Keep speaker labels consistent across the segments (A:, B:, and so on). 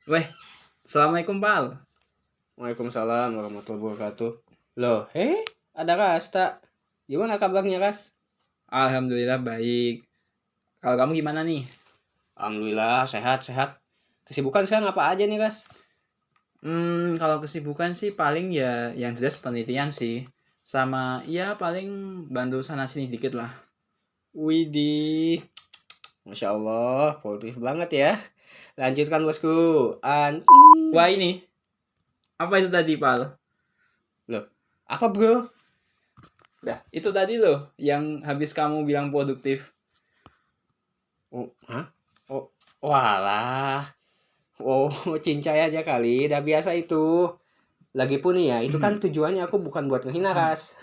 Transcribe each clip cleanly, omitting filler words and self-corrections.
A: Weh, Assalamualaikum Pal.
B: Waalaikumsalam warahmatullahi wabarakatuh. Loh, ada Rasta. Gimana kabarnya, Ras?
A: Alhamdulillah baik. Kalau kamu gimana nih?
B: Alhamdulillah sehat-sehat. Kesibukan sekarang apa aja nih, Ras?
A: Kalau kesibukan sih paling ya yang jelas penelitian sih. Sama ya paling bantu sana sini dikit lah.
B: Widih, Masya Allah, produktif banget ya. Lanjutkan, bosku. An...
A: Wah ini, apa itu tadi Pal?
B: Loh, apa bro?
A: Dah, itu tadi loh yang habis kamu bilang produktif.
B: Oh, hah? Oh, walah. Oh, cincai aja kali. Udah biasa itu. Lagipun nih ya, itu kan tujuannya aku bukan buat ngehina, Ras.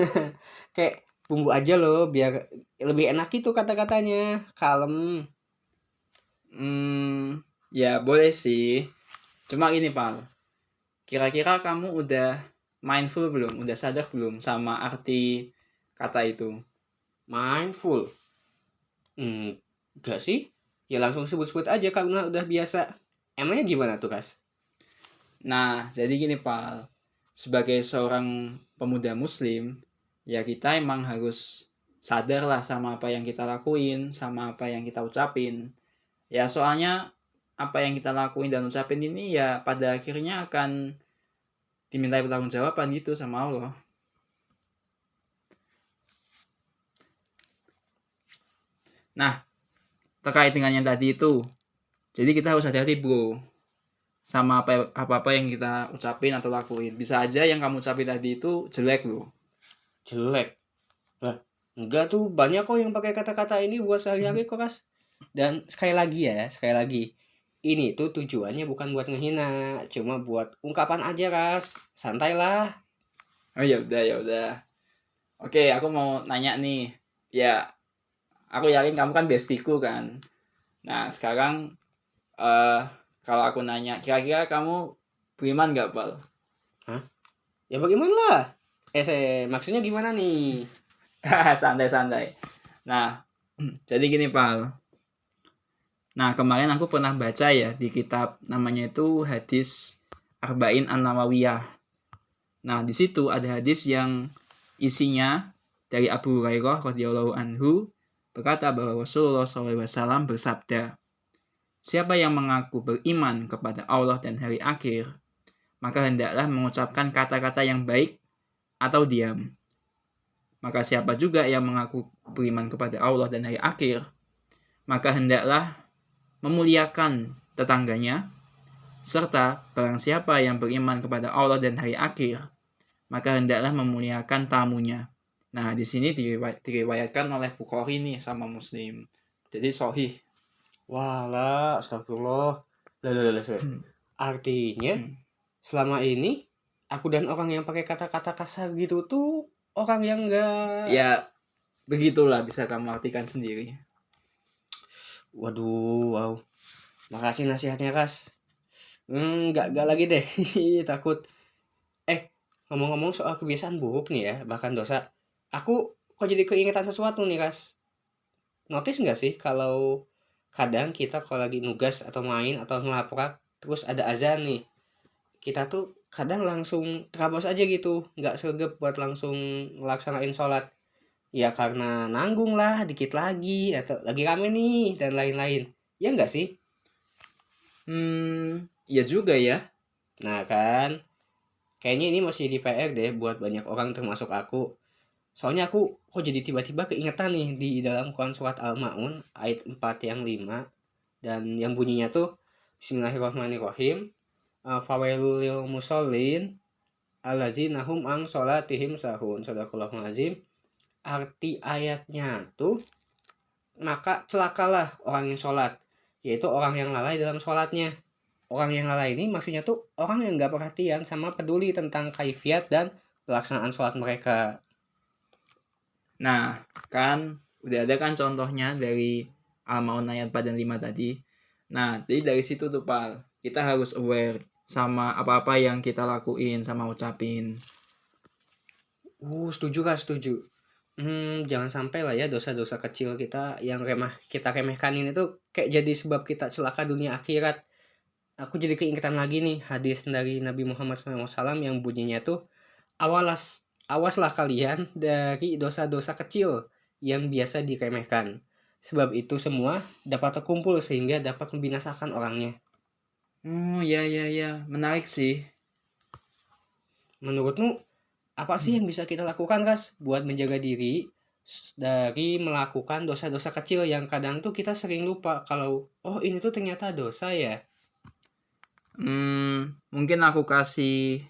B: Kayak bumbu aja loh, biar lebih enak itu kata-katanya. Kalem.
A: Ya boleh sih. Cuma ini Pal, kira-kira kamu udah mindful belum? Udah sadar belum sama arti kata itu?
B: Mindful. Enggak sih. Ya langsung sebut-sebut aja karena udah biasa. Emangnya gimana tuh, Kas?
A: Nah, jadi gini, Pal. Sebagai seorang pemuda muslim, ya kita emang harus sadar lah sama apa yang kita lakuin, sama apa yang kita ucapin. Ya soalnya apa yang kita lakuin dan ucapin ini ya pada akhirnya akan dimintai pertanggungjawaban gitu sama Allah. Nah, terkait dengan yang tadi itu, jadi kita harus hati-hati bro sama apa-apa yang kita ucapin atau lakuin. Bisa aja yang kamu ucapin tadi itu jelek loh.
B: Jelek. Lah, enggak tuh banyak kok yang pakai kata-kata ini buat sehari-hari kok, Kas. Dan sekali lagi ya, sekali lagi. Ini tuh tujuannya bukan buat ngehina, cuma buat ungkapan aja, Ras. Santailah.
A: Oh ya udah ya udah. Oke, aku mau nanya nih. Ya, aku yakin kamu kan bestiku kan. Nah, sekarang eh kalau aku nanya, kira-kira kamu beriman nggak, Pal?
B: Hah? Ya bagaimana lah? Maksudnya gimana nih?
A: Santai-santai. Nah, jadi gini, Pal. Nah, kemarin aku pernah baca ya di kitab namanya itu hadis Arba'in An-Nawawiyah. Nah, di situ ada hadis yang isinya dari Abu Hurairah radhiyallahu anhu berkata bahwa Rasulullah SAW bersabda, siapa yang mengaku beriman kepada Allah dan hari akhir, maka hendaklah mengucapkan kata-kata yang baik atau diam. Maka siapa juga yang mengaku beriman kepada Allah dan hari akhir, maka hendaklah memuliakan tetangganya, serta barang siapa yang beriman kepada Allah dan hari akhir, maka hendaklah memuliakan tamunya. Nah, di sini diriwayatkan oleh Bukhari nih sama Muslim. Jadi sahih.
B: Walah, astagfirullah. Lah. Artinya, selama ini aku dan orang yang pakai kata-kata kasar gitu tuh orang yang enggak.
A: Ya, begitulah bisa kamu artikan sendiri.
B: Waduh, wow. Makasih nasihatnya, Kas. Enggak lagi deh. Takut. Eh, ngomong-ngomong soal kebiasaan buruk nih ya, bahkan dosa. Aku kok jadi keingetan sesuatu nih, Kas. Notice nggak sih kalau kadang kita kalau lagi nugas atau main atau ngelaprak, terus ada azan nih, kita tuh kadang langsung terabas aja gitu, nggak sregep buat langsung ngelaksanain sholat. Ya karena nanggung lah, dikit lagi, atau lagi rame nih, dan lain-lain. Ya nggak sih?
A: Ya juga ya.
B: Nah kan, kayaknya ini masih di PR deh buat banyak orang termasuk aku. Soalnya aku kok jadi tiba-tiba keingetan nih di dalam Quran surat Al-Ma'un ayat 4 yang 5 dan yang bunyinya tuh Bismillahirrahmanirrahim. Fawailul lil musallin allazina hum an sholatihim sahun. Sadaqallahul azim. Arti ayatnya tuh, maka celakalah orang yang sholat, yaitu orang yang lalai dalam sholatnya. Orang yang lalai ini maksudnya tuh orang yang nggak perhatian sama peduli tentang kaifiat dan pelaksanaan sholat mereka.
A: Nah, kan udah ada kan contohnya dari Al-Maun ayat 4 dan 5 tadi. Nah, jadi dari situ tuh, Pak, kita harus aware sama apa-apa yang kita lakuin sama ucapin.
B: Setuju kak, setuju. Jangan sampai lah ya dosa-dosa kecil kita yang kita remehkan ini tuh kayak jadi sebab kita celaka dunia akhirat. aku jadi keingetan lagi nih hadis dari Nabi Muhammad SAW yang bunyinya tuh, awaslah kalian dari dosa-dosa kecil yang biasa diremehkan. Sebab itu semua dapat terkumpul sehingga dapat membinasakan orangnya.
A: Oh, ya ya ya, menarik sih.
B: Menurutmu, apa sih yang bisa kita lakukan, Kas, buat menjaga diri dari melakukan dosa-dosa kecil yang kadang tuh kita sering lupa kalau, oh ini tuh ternyata dosa ya.
A: Mungkin aku kasih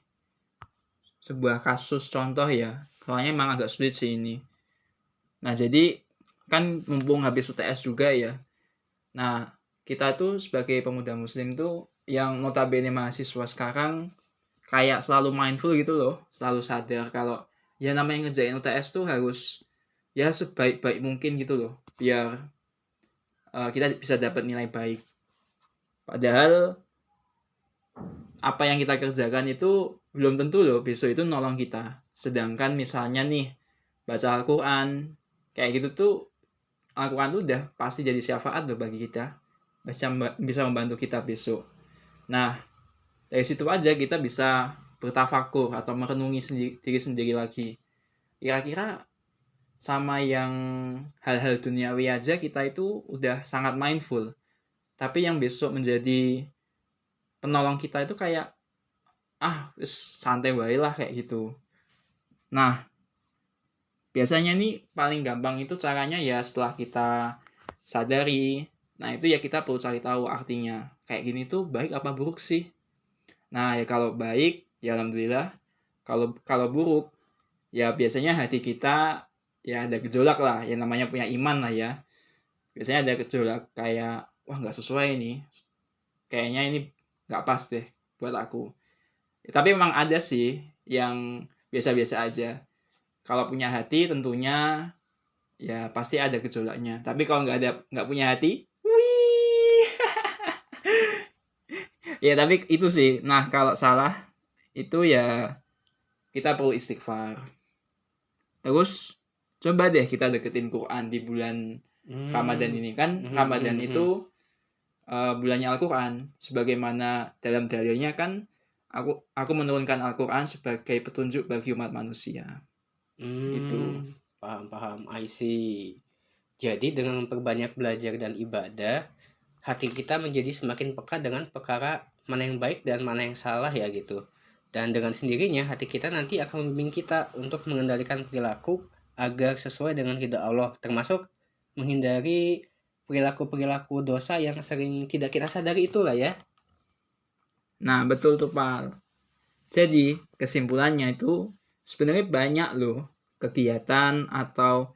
A: sebuah kasus contoh ya. Soalnya emang agak sulit sih ini. Nah, jadi kan mumpung habis UTS juga ya. Nah, kita tuh sebagai pemuda muslim tuh yang notabene mahasiswa sekarang kayak selalu mindful gitu loh, selalu sadar kalau ya namanya ngerjain UTS tuh harus ya sebaik-baik mungkin gitu loh, biar kita bisa dapat nilai baik. Padahal apa yang kita kerjakan itu belum tentu loh besok itu nolong kita. Sedangkan misalnya nih baca Al-Quran kayak gitu tuh, Al-Quran tuh udah pasti jadi syafaat loh bagi kita, bisa membantu kita besok. Nah, dari situ aja kita bisa bertafakur atau merenungi diri sendiri lagi. Kira-kira sama yang hal-hal duniawi aja kita itu udah sangat mindful. Tapi yang besok menjadi penolong kita itu kayak santai wae lah kayak gitu. Nah, biasanya nih paling gampang itu caranya ya setelah kita sadari. Nah, itu ya kita perlu cari tahu artinya. Kayak gini tuh baik apa buruk sih? Nah, ya kalau baik ya alhamdulillah. Kalau kalau buruk ya biasanya hati kita ya ada gejolak lah, yang namanya punya iman lah ya. Biasanya ada gejolak kayak wah nggak sesuai nih, kayaknya ini nggak pas deh buat aku. Ya, tapi memang ada sih yang biasa-biasa aja. Kalau punya hati tentunya ya pasti ada gejolaknya. Tapi kalau nggak punya hati, wih. Ya tapi itu sih. Nah kalau salah itu ya kita perlu istighfar. Terus coba deh kita deketin Quran di bulan Ramadan ini. Kan Ramadan itu bulannya Al-Quran. Sebagaimana dalam dalilnya kan aku menurunkan Al-Quran sebagai petunjuk bagi umat manusia. Gitu.
B: Paham, I see. Jadi dengan memperbanyak belajar dan ibadah, hati kita menjadi semakin peka dengan perkara mana yang baik dan mana yang salah ya gitu. Dan dengan sendirinya hati kita nanti akan membimbing kita untuk mengendalikan perilaku agar sesuai dengan kehendak Allah, termasuk menghindari perilaku-perilaku dosa yang sering tidak kita sadari itulah ya.
A: Nah, betul tuh, Pal. Jadi, kesimpulannya itu sebenarnya banyak loh kegiatan atau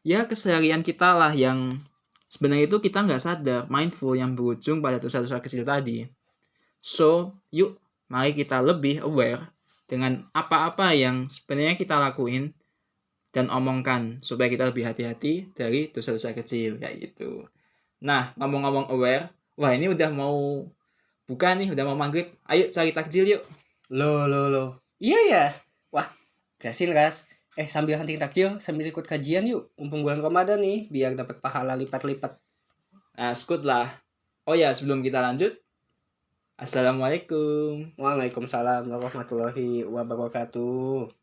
A: ya keseharian kita lah yang sebenarnya itu kita nggak sadar, mindful, yang berujung pada dosa-dosa kecil tadi. So, yuk mari kita lebih aware dengan apa-apa yang sebenarnya kita lakuin dan omongkan supaya kita lebih hati-hati dari dosa-dosa kecil kayak gitu. Nah, ngomong-ngomong aware, wah ini udah mau buka nih, udah mau maghrib. Ayo cari takjil yuk.
B: Loh. Iya ya. Wah, gasin Ras. Sambil hunting takjil, sambil ikut kajian yuk. Mumpung bulan Ramadan nih, biar dapat pahala lipat-lipat.
A: Nah, skut lah. Oh ya, sebelum kita lanjut, Assalamualaikum.
B: Waalaikumsalam warahmatullahi wabarakatuh.